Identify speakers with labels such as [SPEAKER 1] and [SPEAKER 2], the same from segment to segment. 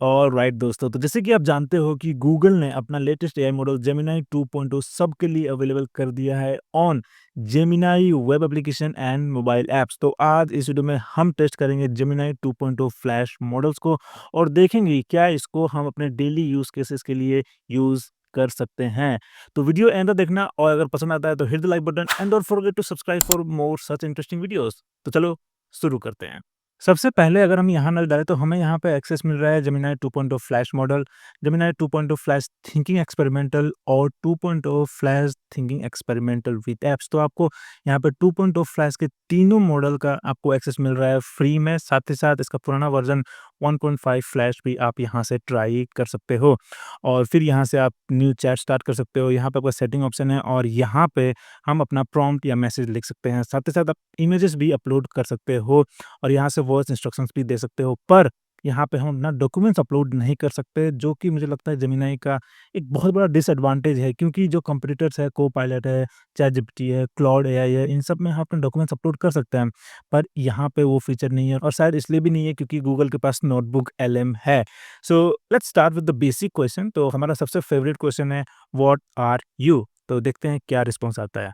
[SPEAKER 1] Alright दोस्तों, तो जैसे कि आप जानते हो कि गूगल ने अपना लेटेस्ट एआई मॉडल जेमिनी 2.0 सबके लिए अवेलेबल कर दिया है on Gemini web application and mobile apps. तो आज इस वीडियो में हम टेस्ट करेंगे जेमिनी 2.0 फ्लैश मॉडल्स को और देखेंगे क्या इसको हम अपने डेली यूज केसेस के लिए यूज कर सकते हैं। तो वीडियो एंड तक देखना और अगर पसंद आता है तो hit the like button and don't forget to subscribe for more such interesting videos. तो चलो शुरू करते हैं। सबसे पहले अगर हम यहाँ नज़र डालें तो हमें यहाँ पे एक्सेस मिल रहा है Gemini 2.0 flash model, Gemini 2.0 flash thinking experimental और 2.0 flash thinking experimental with apps. तो आपको यहाँ पे 2.0 फ्लैश के तीनों मॉडल का आपको एक्सेस मिल रहा है फ्री में, साथ ही साथ इसका पुराना वर्जन 1.5 फ्लैश भी आप यहाँ से ट्राई कर सकते हो। और फिर यहाँ से आप न्यू चैट स्टार्ट कर सकते हो। यहाँ पे आपका सेटिंग ऑप्शन है और यहाँ पे हम अपना प्रॉम्प्ट या मैसेज लिख सकते हैं। साथ ही साथ आप इमेजेस भी अपलोड कर सकते हो और यहाँ से वॉइस इंस्ट्रक्शंस भी दे सकते हो। पर यहाँ पे हम ना डॉक्यूमेंट्स अपलोड नहीं कर सकते, जो कि मुझे लगता है जेमिनी का एक बहुत बड़ा डिसएडवांटेज है, क्योंकि जो कंपटीटर्स है, कोपायलट है, चैटजीपीटी है, क्लॉड एआई है, इन सब में हम अपने डॉक्यूमेंट्स अपलोड कर सकते हैं। पर यहाँ पे वो फीचर नहीं है और शायद इसलिए भी नहीं है क्योंकि गूगल के पास नोटबुक एलएम है। So let's start with the basic question. तो हमारा सबसे फेवरेट क्वेश्चन है व्हाट आर यू? तो देखते हैं क्या रिस्पॉन्स आता है।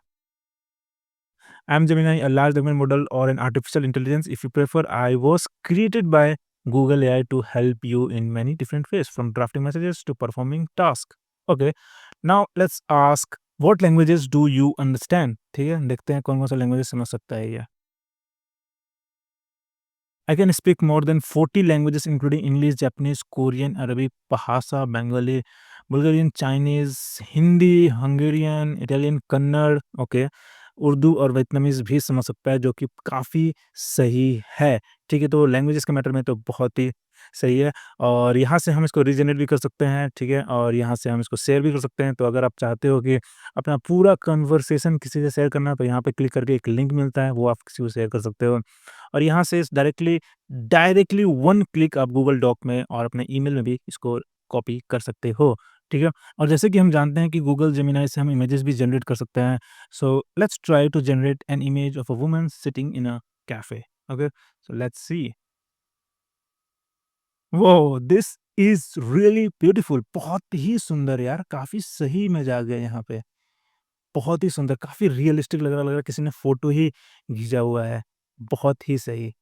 [SPEAKER 1] I'm Gemini, a large language model or an artificial intelligence, if you prefer. I was created by Google AI to help you in many different ways, from drafting messages to performing tasks. Okay, now let's ask what languages do you understand? ठीक है, देखते हैं कौन कौन सा languages समझ सकता है ये। I can speak more than 40 languages including English, Japanese, Korean, Arabic, Bahasa, Bengali, Bulgarian, Chinese, Hindi, Hungarian, Italian, Kannada, okay, Urdu और वियतनामीज़ भी समझ सकता है, जो कि काफ़ी सही है। ठीक है, तो लैंग्वेजेस के मैटर में तो बहुत ही सही है और यहाँ से हम इसको रीजनरेट भी कर सकते हैं, ठीक है, और यहाँ से हम इसको शेयर भी कर सकते हैं। तो अगर आप चाहते हो कि अपना पूरा कन्वर्सेशन किसी से शेयर करना है, तो यहाँ पे क्लिक करके एक लिंक मिलता है, वो आप किसी को शेयर कर सकते हो। और यहाँ से इस डायरेक्टली डायरेक्टली वन क्लिक आप गूगल डॉक में और अपने ईमेल में भी इसको कॉपी कर सकते हो, ठीक है। और जैसे कि हम जानते हैं कि गूगल जेमिनी से हम इमेजेस भी जनरेट कर सकते हैं। So let's try to generate an image of a woman sitting in a cafe. Okay, so let's see. वो दिस इज रियली ब्यूटीफुल, बहुत ही सुंदर यार, काफी सही इमेज आ गया यहाँ पे। बहुत ही सुंदर, काफी रियलिस्टिक लग रहा है किसी ने फोटो ही खींचा हुआ है। बहुत ही सही।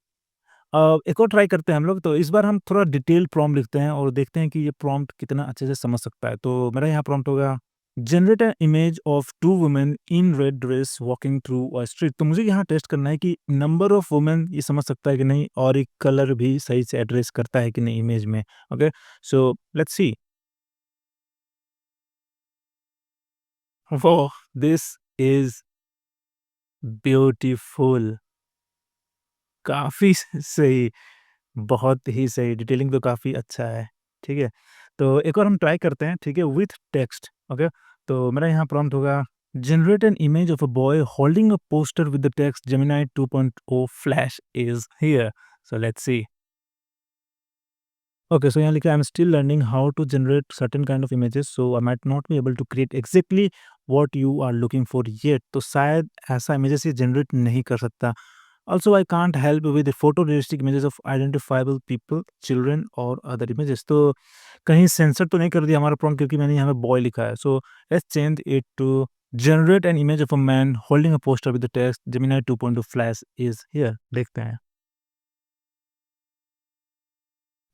[SPEAKER 1] एक और ट्राई करते हैं हम लोग, तो इस बार हम थोड़ा डिटेल प्रॉम्प्ट लिखते हैं और देखते हैं कि ये प्रॉम्प्ट कितना अच्छे से समझ सकता है। तो मेरा यहाँ प्रॉम्प्ट होगा generate an image of two women in red dress walking through a street. तो मुझे यहाँ टेस्ट करना है कि नंबर ऑफ वुमेन ये समझ सकता है कि नहीं और एक कलर भी सही से एड्रेस करता है कि नहीं इमेज में। Okay, so let's see. वो दिस इज ब्यूटीफुल, काफी सही, बहुत ही सही, डिटेलिंग तो काफ़ी अच्छा है, ठीक है? तो एक और हम ट्राई करते हैं, ठीक है? With text, okay? तो मेरा यहाँ प्रॉम्प्ट होगा generate an image of a boy holding a poster with the text Gemini 2.0 flash is here. So let's see. Okay, so यहाँ लिखा है I am still learning how to generate certain kind of images, so I might not be able to create exactly what you are looking for yet. तो शायद ऐसा images ये generate नहीं कर सकता। Also, I can't help with the photorealistic images of identifiable people, children और other images। तो कहीं सेंसर तो नहीं कर दिया हमारा प्रॉम्प्ट, क्योंकि मैंने यहाँ पे बॉय लिखा है। So let's change it to generate an image of a man holding a poster with the text Gemini 2.2 flash is here. देखते हैं।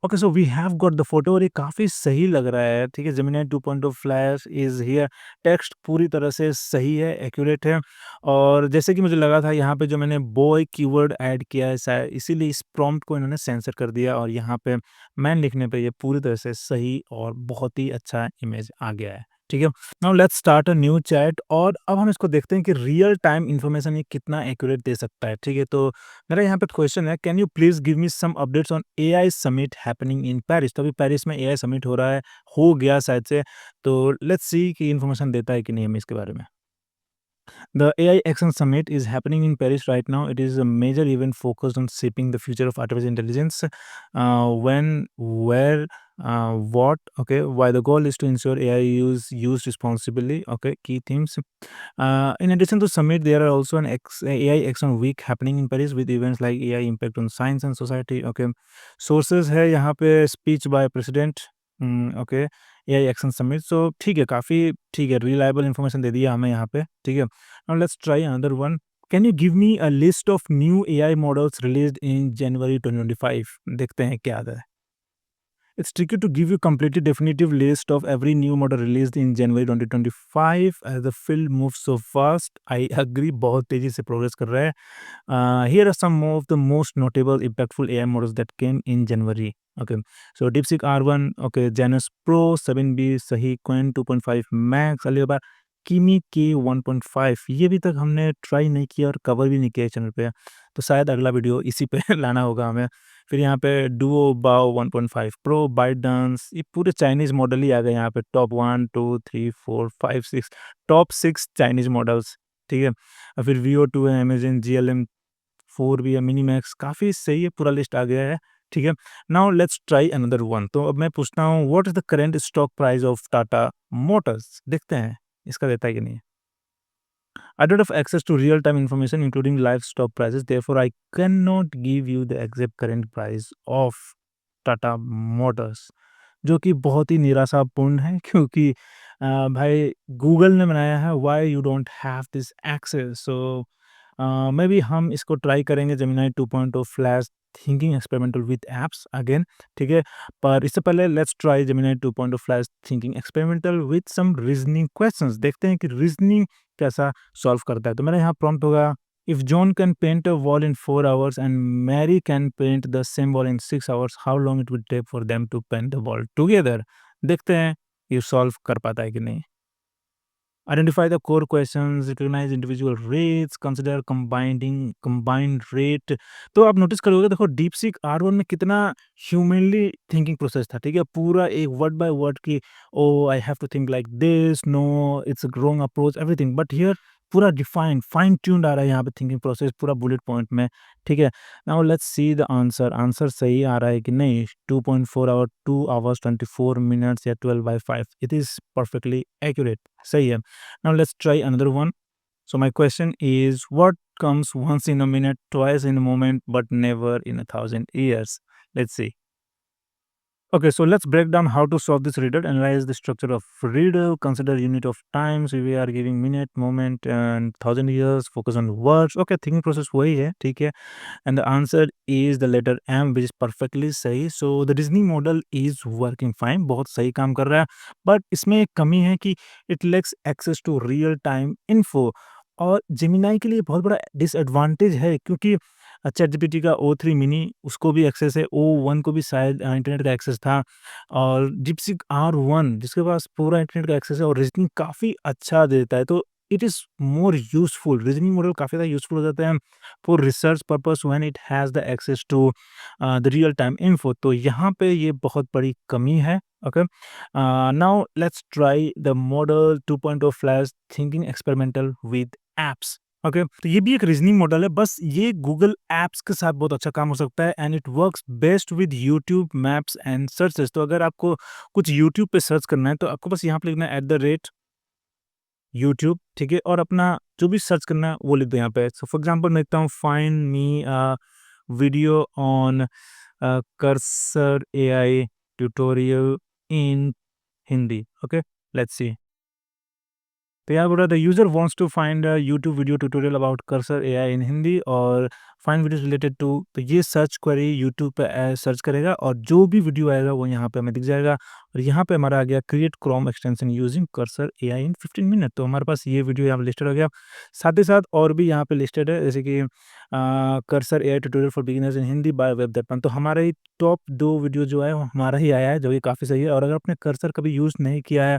[SPEAKER 1] Okay, so we have got the photo और ये काफ़ी सही लग रहा है, ठीक है। Gemini 2.0 flash is here, text पूरी तरह से सही है, एक्यूरेट है और जैसे कि मुझे लगा था यहाँ पे जो मैंने बॉय कीवर्ड ऐड किया है शायद इसीलिए इस प्रॉम्प्ट को इन्होंने सेंसर कर दिया और यहाँ पे मैन लिखने पे ये पूरी तरह से सही और बहुत ही अच्छा इमेज आ गया है, ठीक है। Now let's start a new chat और अब हम इसको देखते हैं कि रियल टाइम इन्फॉर्मेशन ये कितना एक्यूरेट दे सकता है, ठीक है। तो मेरा यहाँ पे क्वेश्चन है can you please give me some updates on AI summit happening in Paris. तो अभी पेरिस में एआई समिट हो रहा है, हो गया शायद से। तो लेट्स सी कि इन्फॉर्मेशन देता है कि नहीं हमें इसके बारे में। The AI Action Summit is happening in Paris right now. It is a major event focused on shaping the future of artificial intelligence. When, where, what, okay, why the goal is to ensure AI is used responsibly, okay, key themes. In addition to summit, there are also an AI Action Week happening in Paris with events like AI impact on science and society, okay. Sources है यहाँ पे speech by president, okay, AI Action Summit. So ठीक है, काफ़ी ठीक है, reliable information दे दिया हमें यहाँ पे, ठीक है. Now let's try another one. Can you give me a list of new AI models released in January 2025? देखते हैं क्या आता है. It's tricky to give you completely definitive list of every new model released in January 2025 as the field moves so fast. I agree, बहुत तेजी से progress कर रहा है. Here are some of the most notable impactful AI models that came in January. Okay, so DeepSeek R1, okay, Janus Pro 7B, सही, Qwen 2.5 Max, Alibaba Kimi K 1.5, ये भी तक हमने ट्राई नहीं किया और कवर भी नहीं किया चैनल पे, तो शायद अगला वीडियो इसी पे लाना होगा हमें. फिर यहाँ पे डुओ बाओ 1.5 प्रो, बाइटडांस, ये पूरे चाइनीज़ मॉडल ही आ गए यहाँ पे, टॉप 1, 2, 3, 4, 5, 6, टॉप 6 चाइनीज़ मॉडल्स, ठीक है. और फिर वीओ 2 है, अमेज़न जीएलएम 4 भी है, मिनीमैक्स, काफ़ी सही है, पूरा लिस्ट आ गया है, ठीक है. Now let's try another one. तो अब मैं पूछता हूँ, what is the current stock price of Tata Motors? देखते हैं इसका देता है कि नहीं. I don't have access to real-time information, including live stock prices. Therefore, I cannot give you the exact current price of Tata Motors, जो कि बहुत ही निराशापूर्ण है क्योंकि भाई गूगल ने बनाया है. Why you don't have this access? So maybe हम इसको ट्राई करेंगे Gemini 2.0 flash thinking experimental with apps again, ठीक है. पर इससे पहले let's try Gemini 2.0 flash thinking experimental with some reasoning questions. देखते हैं कि रीजनिंग कैसा सॉल्व करता है. तो मेरा यहाँ प्रॉम्प्ट होगा, if John can paint a wall in 4 hours and Mary can paint the same wall in 6 hours, how long it would take for them to paint the wall together. देखते हैं ये solve कर पाता है कि नहीं. Identify the core questions, recognize individual rates, consider combined rate. तो आप नोटिस करोगे, देखो DeepSeek R1 में कितना ह्यूमनली थिंकिंग प्रोसेस था, ठीक है. पूरा एक वर्ड बाय वर्ड की, oh I have to think like this, no it's a wrong approach, everything. But here पूरा डिफाइंड फाइन ट्यून्ड आ रहा है यहाँ पे थिंकिंग प्रोसेस, पूरा बुलेट पॉइंट में, ठीक है. Now let's see the answer. Answer सही आ रहा है कि नहीं. 2.4 आवर, 2 hours 24 minutes या 12/5. इट इज़ परफेक्टली एक्यूरेट, सही है. Now let's try another one. So my question is, what comes once in a minute, twice in a moment, but never in 1,000 years? Let's see. Okay, so let's break down how to solve this riddle. Analyze the structure of riddle. Consider unit of time. So we are giving minute, moment, and 1,000 years. Focus on words. Okay, thinking process वही है, ठीक है. And the answer is the letter M, which is perfectly सही. So the reasoning model is working fine. बहुत सही काम कर रहा है. But इसमें एक कमी है कि it lacks access to real time info. और जेमिनी के लिए बहुत बड़ा डिसएडवांटेज है क्योंकि चैटजीपीटी का ओ3 मिनी उसको भी एक्सेस है, ओ1 को भी शायद इंटरनेट का एक्सेस था, और डीपसीक R1 जिसके पास पूरा इंटरनेट का एक्सेस है और रीजनिंग काफ़ी अच्छा देता है. तो it is more useful, reasoning model काफ़ी ज़्यादा यूज़फुल हो जाता है for research purpose when it has the access to the real time info. तो यहाँ पे ये बहुत बड़ी कमी है. Okay, now let's try the model 2.0 flash thinking experimental with apps. Okay, तो ये भी एक रीजनिंग मॉडल है, बस ये गूगल ऐप्स के साथ बहुत अच्छा काम हो सकता है and it works best with YouTube maps and searches. तो अगर आपको कुछ यूट्यूब पे सर्च करना है तो आपको बस यहाँ पे लिखना है यूट्यूब, ठीक है, और अपना जो भी सर्च करना है वो लिख दो यहाँ पे. सो फॉर एग्जांपल मैं लिखता हूँ find me video on Cursor AI tutorial in Hindi. Okay, let's see. तो यहाँ बोला the user wants to find a YouTube video tutorial about Cursor AI in Hindi और फाइंड वीडियोस रिलेटेड टू. तो ये search query YouTube पे search करेगा और जो भी वीडियो आएगा वो यहाँ पे हमें दिख जाएगा. और यहाँ पे हमारा आ गया create Chrome extension using Cursor AI in 15 minute. तो हमारे पास ये वीडियो यहाँ पे लिस्टेड हो गया. साथ ही साथ और भी यहाँ पे लिस्टेड है, जैसे कि Cursor AI tutorial for beginners in Hindi by Web Darpan. तो हमारे ही टॉप 2 वीडियो जो है वो हमारा ही आया है, जो कि काफ़ी सही है. और अगर आपने कर्सर कभी यूज़ नहीं किया है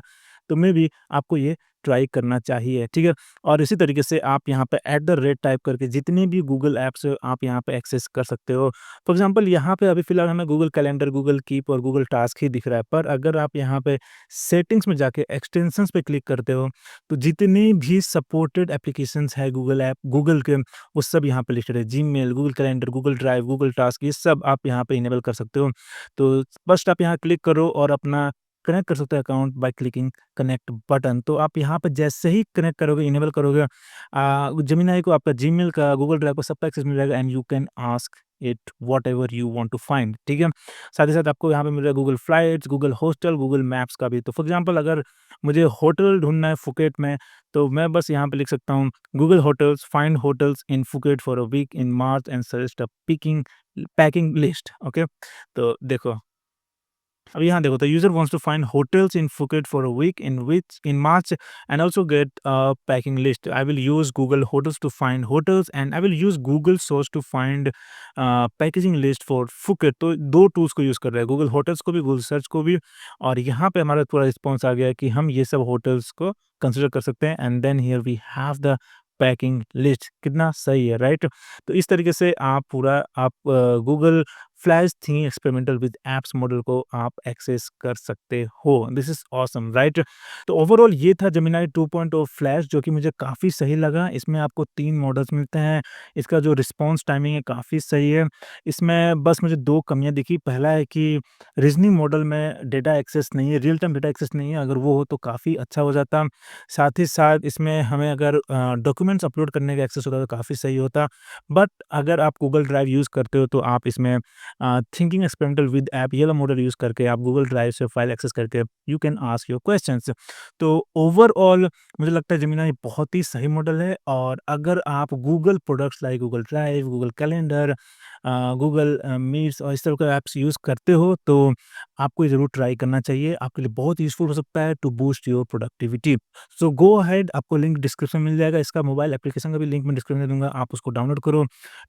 [SPEAKER 1] तो मे बी आपको ये ट्राई करना चाहिए, ठीक है? और इसी तरीके से आप यहाँ पे टाइप करके जितने भी गूगल ऐप्स आप यहाँ पे एक्सेस कर सकते हो। फॉर एग्ज़ाम्पल यहाँ पे अभी फ़िलहाल हमें गूगल कैलेंडर, गूगल कीप और गूगल टास्क ही दिख रहा है, पर अगर आप यहाँ पे सेटिंग्स में जाके एक्सटेंशंस पे क्लिक करते हो, तो जितने भी सपोर्टेड एप्लीकेशंस है गूगल ऐप, गूगल के, वो सब यहाँ पे लिस्टेड है। Gmail, Google calendar, Google drive, Google task, ये सब आप यहाँ पे इनेबल कर सकते हो। तो फर्स्ट आप यहाँ क्लिक करो और अपना कनेक्ट कर सकते हो account by clicking connect button. तो आप यहाँ पे जैसे ही कनेक्ट करोगे, इनेबल करोगे, जेमिनी को आपका जीमेल का, गूगल ड्राइव का सबका एक्सेस मिल जाएगा and you can ask it whatever you want to find, ठीक है? साथ ही साथ आपको यहाँ पे मिल रहा है Google flights, Google hostel, Google maps का भी। तो फॉर एग्ज़ाम्पल अगर मुझे होटल ढूँढना है फुकेट में, तो मैं बस यहाँ पे लिख सकता हूँ Google hotels, find hotels in Phuket for a week in March and suggest a packing list, okay? तो देखो, अब यहाँ देखो, the user wants to find hotels in Phuket for a week in March and also get a packing list. I will use Google hotels to find hotels and I will use Google search to find packaging list for Phuket. तो दो tools को use कर रहे हैं, Google hotels को भी, Google search को भी। और यहाँ पे हमारा पूरा रिस्पॉन्स आ गया है कि हम ये सब होटल्स को कंसिडर कर सकते हैं and then here we have the packing list. कितना सही है, राइट? तो इस तरीके से आप पूरा आप गूगल फ्लैश थी एक्सपेरिमेंटल विद एप्स मॉडल को आप एक्सेस कर सकते हो। This is awesome, right? तो ओवरऑल ये था जेमिनी 2.0 फ्लैश, जो कि मुझे काफ़ी सही लगा। इसमें आपको 3 मॉडल्स मिलते हैं। इसका जो रिस्पॉन्स टाइमिंग है काफ़ी सही है। इसमें बस मुझे 2 कमियाँ दिखी। पहला है कि रीज़निंग मॉडल में डेटा एक्सेस नहीं है, रियल टाइम डेटा एक्सेस नहीं है। अगर वो हो तो काफ़ी अच्छा हो जाता। साथ ही साथ इसमें हमें अगर डॉक्यूमेंट्स अपलोड करने का एक्सेस होता तो काफ़ी सही होता। बट अगर आप गूगल ड्राइव यूज़ करते हो तो आप इसमें थिंकिंग एक्सपेरिमेंटल विद ऐप ये वाला मॉडल यूज़ करके आप गूगल ड्राइव से फाइल एक्सेस करके you can ask your questions. तो ओवरऑल मुझे लगता है जेमिनी बहुत ही सही मॉडल है। और अगर आप Google products like Google drive, Google calendar, Google meets और इस तरह के ऐप्स यूज़ करते हो तो आपको ये ज़रूर ट्राई करना चाहिए। आपके लिए बहुत यूज़फुल हो सकता है to boost your productivity. So go ahead, आपको लिंक डिस्क्रिप्शन में मिल जाएगा। इसका मोबाइल एप्लीकेशन का भी लिंक मैं डिस्क्रिप्शन में दूँगा। आप उसको डाउनलोड करो,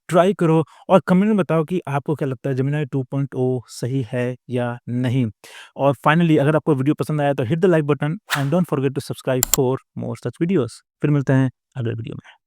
[SPEAKER 1] ट्राई करो और कमेंट में बताओ कि आपको क्या लगता है जेमिनी 2.0 सही है या नहीं? और फाइनली अगर आपको वीडियो पसंद आया तो hit the like button and don't forget to subscribe for more such videos. फिर मिलते हैं अगले वीडियो में।